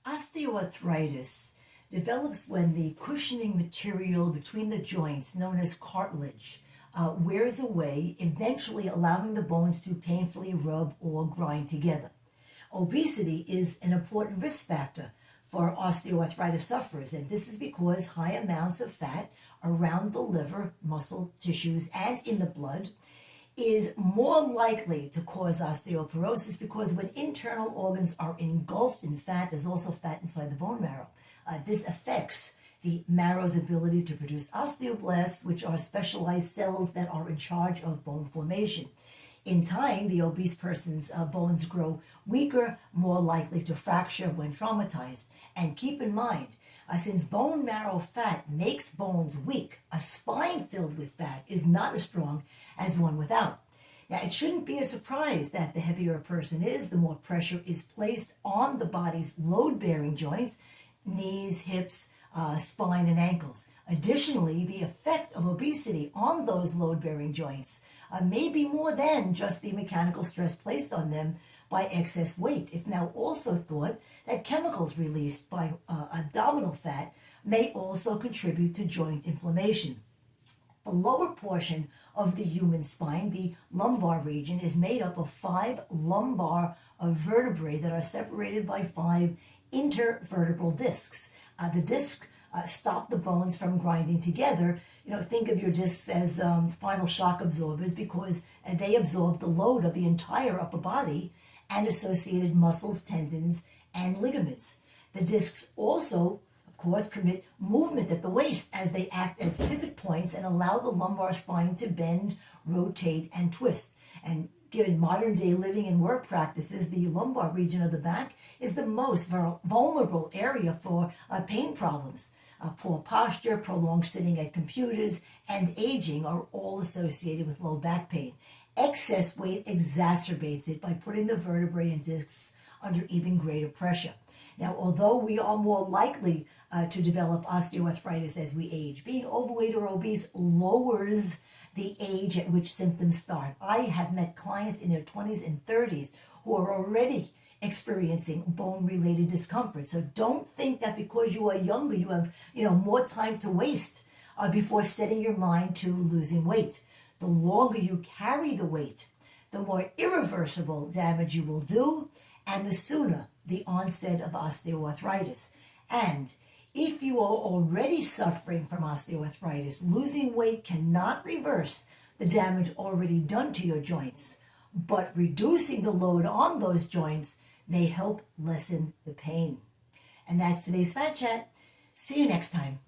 Osteoarthritis develops when the cushioning material between the joints, known as cartilage, wears away, eventually allowing the bones to painfully rub or grind together. Obesity is an important risk factor for osteoarthritis sufferers, and this is because high amounts of fat around the liver, muscle tissues, and in the blood is more likely to cause osteoporosis, because when internal organs are engulfed in fat, there's also fat inside the bone marrow. This affects the marrow's ability to produce osteoblasts, which are specialized cells that are in charge of bone formation. In time, the obese person's bones grow weaker, more likely to fracture when traumatized. And keep in mind, since bone marrow fat makes bones weak, a spine filled with fat is not as strong as one without. Now, it shouldn't be a surprise that the heavier a person is, the more pressure is placed on the body's load-bearing joints, knees, hips, spine, and ankles. Additionally, the effect of obesity on those load-bearing joints may be more than just the mechanical stress placed on them by excess weight. It's now also thought that chemicals released by abdominal fat may also contribute to joint inflammation. The lower portion of the human spine, the lumbar region, is made up of 5 lumbar vertebrae that are separated by 5 intervertebral discs. The discs stop the bones from grinding together. Think of your discs as spinal shock absorbers, because they absorb the load of the entire upper body and associated muscles, tendons, and ligaments. The discs also, of course, permit movement at the waist, as they act as pivot points and allow the lumbar spine to bend, rotate, and twist. And given modern day living and work practices, the lumbar region of the back is the most vulnerable area for pain problems. Poor posture, prolonged sitting at computers, and aging are all associated with low back pain. Excess weight exacerbates it by putting the vertebrae and discs under even greater pressure. Now, although we are more likely to develop osteoarthritis as we age, being overweight or obese lowers the age at which symptoms start. I have met clients in their 20s and 30s who are already experiencing bone-related discomfort. So don't think that because you are younger, you have more time to waste before setting your mind to losing weight. The longer you carry the weight, the more irreversible damage you will do, and the sooner the onset of osteoarthritis. And if you are already suffering from osteoarthritis, losing weight cannot reverse the damage already done to your joints, but reducing the load on those joints may help lessen the pain. And that's today's Fat Chat. See you next time.